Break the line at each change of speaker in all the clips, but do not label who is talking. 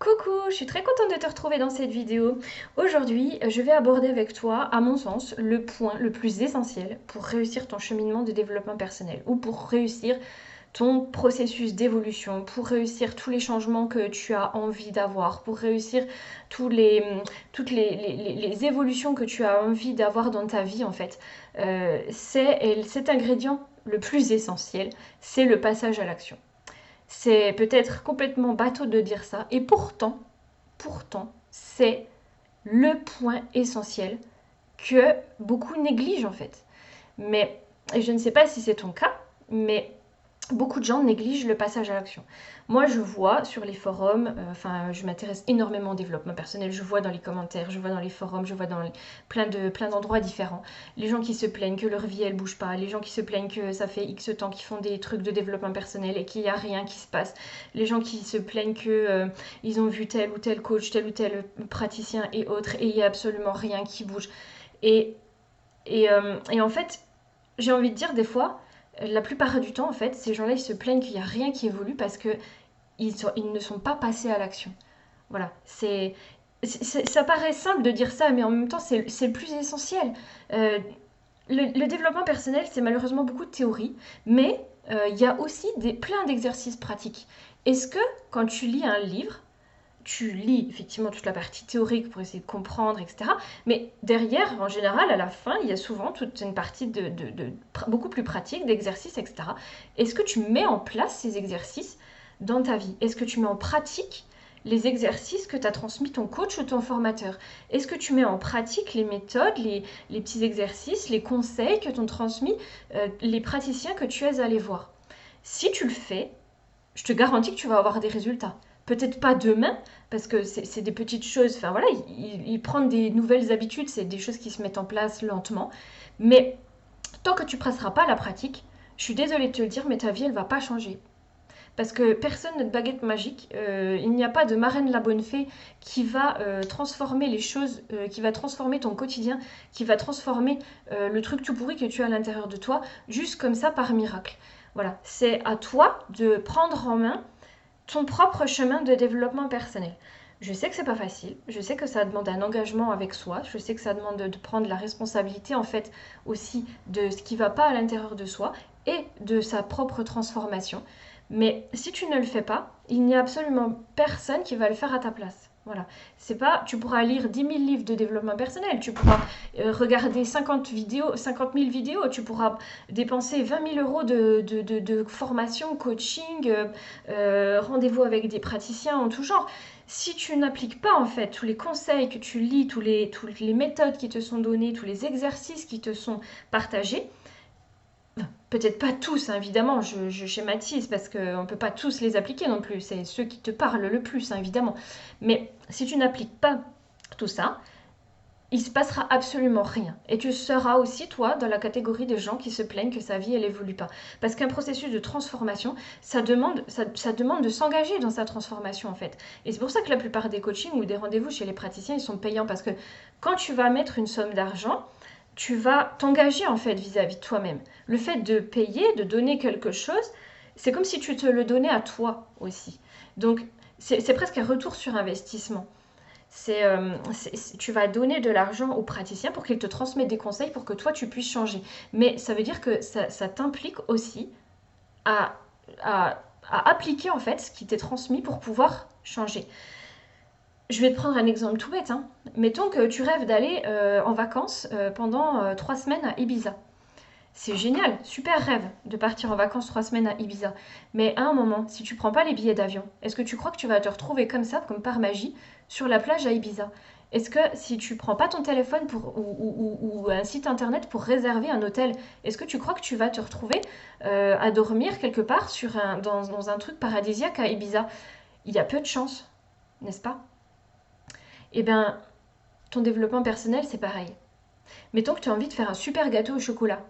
Coucou, je suis très contente de te retrouver dans cette vidéo. Aujourd'hui, je vais aborder avec toi, à mon sens, le point le plus essentiel pour réussir ton cheminement de développement personnel ou pour réussir ton processus d'évolution, pour réussir tous les changements que tu as envie d'avoir, pour réussir tous les, toutes les évolutions que tu as envie d'avoir dans ta vie en fait. C'est cet ingrédient le plus essentiel, c'est le passage à l'action. C'est peut-être complètement bateau de dire ça, et pourtant, c'est le point essentiel que beaucoup négligent en fait. Mais je ne sais pas si c'est ton cas, mais beaucoup de gens négligent le passage à l'action. Moi, je vois sur les forums, je m'intéresse énormément au développement personnel, je vois dans les commentaires, je vois dans les forums, je vois dans plein d'endroits différents. Les gens qui se plaignent que leur vie, elle bouge pas, les gens qui se plaignent que ça fait X temps qu'ils font des trucs de développement personnel et qu'il n'y a rien qui se passe. Les gens qui se plaignent que ils ont vu tel ou tel coach, tel ou tel praticien et autres, et il n'y a absolument rien qui bouge. Et, et en fait, j'ai envie de dire des fois, la plupart du temps, en fait, ces gens-là, ils se plaignent qu'il n'y a rien qui évolue parce que ils ne sont pas passés à l'action. Voilà, ça paraît simple de dire ça, mais en même temps, c'est le plus essentiel. Euh, le développement personnel, c'est malheureusement beaucoup de théorie, mais il y a aussi plein d'exercices pratiques. Est-ce que quand tu lis un livre, tu lis effectivement toute la partie théorique pour essayer de comprendre, etc. Mais derrière, en général, à la fin, il y a souvent toute une partie beaucoup plus pratique, d'exercices, etc. Est-ce que tu mets en place ces exercices dans ta vie? Est-ce que tu mets en pratique les exercices que t'a transmis ton coach ou ton formateur? Est-ce que tu mets en pratique les méthodes, les petits exercices, les conseils que t'ont transmis les praticiens que tu es allé voir? Si tu le fais, je te garantis que tu vas avoir des résultats. Peut-être pas demain, parce que c'est des petites choses. Enfin voilà, ils prennent des nouvelles habitudes, c'est des choses qui se mettent en place lentement. Mais tant que tu ne passeras pas à la pratique, je suis désolée de te le dire, mais ta vie, elle va pas changer. Parce que personne n'a de baguette magique, il n'y a pas de marraine la bonne fée qui va transformer les choses, qui va transformer ton quotidien, qui va transformer le truc tout pourri que tu as à l'intérieur de toi, juste comme ça par miracle. Voilà, c'est à toi de prendre en main ton propre chemin de développement personnel. Je sais que c'est pas facile, je sais que ça demande un engagement avec soi, je sais que ça demande de prendre la responsabilité en fait aussi de ce qui va pas à l'intérieur de soi et de sa propre transformation. Mais si tu ne le fais pas, il n'y a absolument personne qui va le faire à ta place. Voilà. C'est pas, tu pourras lire 10 000 livres de développement personnel, tu pourras regarder 50 000 vidéos, tu pourras dépenser 20 000 € de formation, coaching, rendez-vous avec des praticiens en tout genre. Si tu n'appliques pas en fait tous les conseils que tu lis, toutes les méthodes qui te sont données, tous les exercices qui te sont partagés, peut-être pas tous, hein, évidemment, je schématise parce qu'on ne peut pas tous les appliquer non plus, c'est ceux qui te parlent le plus, hein, évidemment. Mais si tu n'appliques pas tout ça, il se passera absolument rien. Et tu seras aussi, toi, dans la catégorie des gens qui se plaignent que sa vie, elle évolue pas. Parce qu'un processus de transformation, ça demande de s'engager dans sa transformation, en fait. Et c'est pour ça que la plupart des coachings ou des rendez-vous chez les praticiens, ils sont payants. Parce que quand tu vas mettre une somme d'argent, tu vas t'engager, en fait, vis-à-vis de toi-même. Le fait de payer, de donner quelque chose, c'est comme si tu te le donnais à toi aussi. Donc, c'est presque un retour sur investissement. Tu vas donner de l'argent au praticien pour qu'il te transmette des conseils pour que toi tu puisses changer. Mais ça veut dire que ça t'implique aussi à, à, à appliquer en fait ce qui t'est transmis pour pouvoir changer. Je vais te prendre un exemple tout bête, hein. Mettons que tu rêves d'aller en vacances pendant 3 semaines à Ibiza. C'est génial, super rêve de partir en vacances 3 semaines à Ibiza. Mais à un moment, si tu prends pas les billets d'avion, est-ce que tu crois que tu vas te retrouver comme ça, comme par magie, sur la plage à Ibiza? Est-ce que si tu prends pas ton téléphone ou un site internet pour réserver un hôtel, est-ce que tu crois que tu vas te retrouver à dormir quelque part dans un truc paradisiaque à Ibiza? Il y a peu de chances, n'est-ce pas? Eh bien, ton développement personnel, c'est pareil. Mettons que tu as envie de faire un super gâteau au chocolat.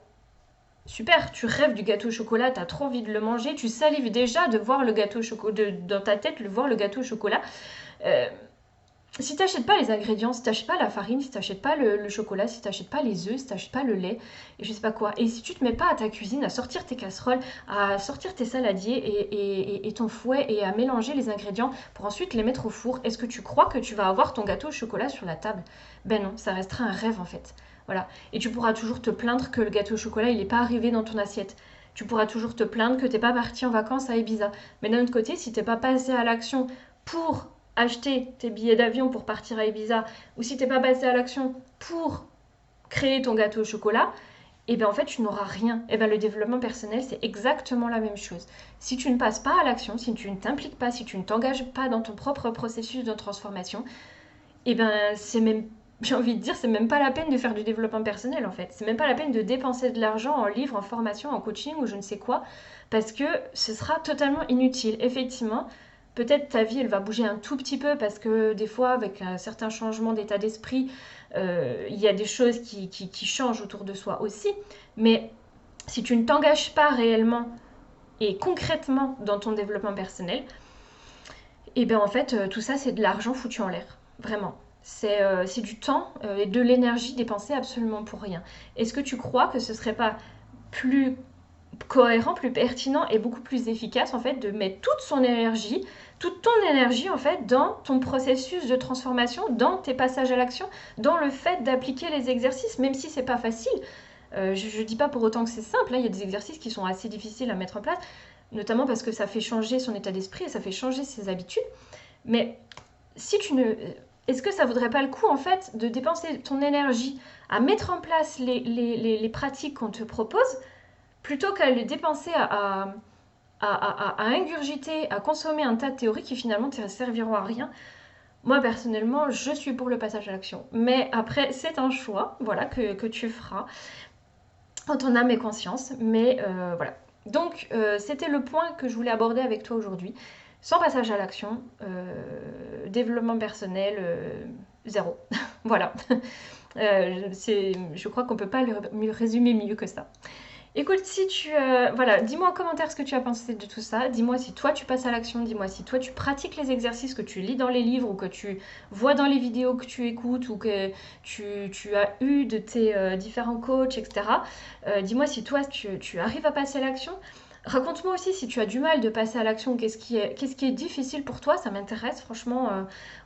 Super, tu rêves du gâteau au chocolat, t'as trop envie de le manger, tu salives déjà de voir le gâteau au chocolat, dans ta tête, voir le gâteau au chocolat. Euh, Si tu n'achètes pas les ingrédients, si tu n'achètes pas la farine, si tu n'achètes pas le chocolat, si tu n'achètes pas les œufs, si tu n'achètes pas le lait, et je sais pas quoi, et si tu te mets pas à ta cuisine, à sortir tes casseroles, à sortir tes saladiers et ton fouet et à mélanger les ingrédients pour ensuite les mettre au four, est-ce que tu crois que tu vas avoir ton gâteau au chocolat sur la table? Ben non, ça restera un rêve en fait. Voilà. Et tu pourras toujours te plaindre que le gâteau au chocolat, il n'est pas arrivé dans ton assiette. Tu pourras toujours te plaindre que t'es pas parti en vacances à Ibiza. Mais d'un autre côté, si t'es pas passé à l'action pour acheter tes billets d'avion pour partir à Ibiza, ou si t'es pas passé à l'action pour créer ton gâteau au chocolat, et bien en fait tu n'auras rien. Et bien le développement personnel c'est exactement la même chose. Si tu ne passes pas à l'action, si tu ne t'impliques pas, si tu ne t'engages pas dans ton propre processus de transformation, et ben c'est même, j'ai envie de dire, c'est même pas la peine de faire du développement personnel en fait. C'est même pas la peine de dépenser de l'argent en livres, en formation, en coaching ou je ne sais quoi, parce que ce sera totalement inutile. Effectivement, peut-être ta vie elle va bouger un tout petit peu parce que des fois avec un certain changement d'état d'esprit, il y a des choses qui changent autour de soi aussi. Mais si tu ne t'engages pas réellement et concrètement dans ton développement personnel, et bien en fait tout ça c'est de l'argent foutu en l'air. Vraiment. C'est du temps et de l'énergie dépensée absolument pour rien. Est-ce que tu crois que ce serait pas plus cohérent, plus pertinent et beaucoup plus efficace en fait de mettre toute son énergie, toute ton énergie en fait dans ton processus de transformation, dans tes passages à l'action, dans le fait d'appliquer les exercices, même si c'est pas facile. Je dis pas pour autant que c'est simple, hein, il y a des exercices qui sont assez difficiles à mettre en place, notamment parce que ça fait changer son état d'esprit et ça fait changer ses habitudes. Mais si tu ne... Est-ce que ça vaudrait pas le coup en fait de dépenser ton énergie à mettre en place les pratiques qu'on te propose plutôt qu'à les dépenser à ingurgiter, à consommer un tas de théories qui finalement ne te serviront à rien? Moi personnellement, je suis pour le passage à l'action. Mais après, c'est un choix voilà, que tu feras en ton âme et conscience. Mais voilà. Donc, c'était le point que je voulais aborder avec toi aujourd'hui. Sans passage à l'action, développement personnel, zéro. Voilà. Je crois qu'on ne peut pas le résumer mieux que ça. Écoute, si tu... voilà, dis-moi en commentaire ce que tu as pensé de tout ça. Dis-moi si toi tu passes à l'action. Dis-moi si toi tu pratiques les exercices que tu lis dans les livres ou que tu vois dans les vidéos que tu écoutes ou que tu as eu de tes différents coachs, etc. Dis-moi si toi tu arrives à passer à l'action. Raconte-moi aussi si tu as du mal de passer à l'action, qu'est-ce qui est difficile pour toi, ça m'intéresse franchement.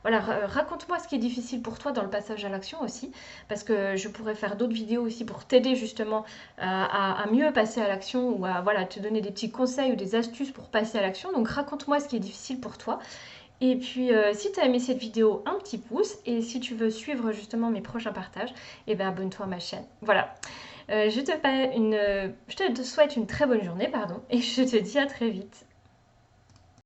Voilà, raconte-moi ce qui est difficile pour toi dans le passage à l'action aussi, parce que je pourrais faire d'autres vidéos aussi pour t'aider justement à mieux passer à l'action ou à voilà, te donner des petits conseils ou des astuces pour passer à l'action. Donc raconte-moi ce qui est difficile pour toi. Et puis si tu as aimé cette vidéo, un petit pouce. Et si tu veux suivre justement mes prochains partages, eh ben abonne-toi à ma chaîne. Voilà. Je te souhaite une très bonne journée, pardon, et je te dis à très vite.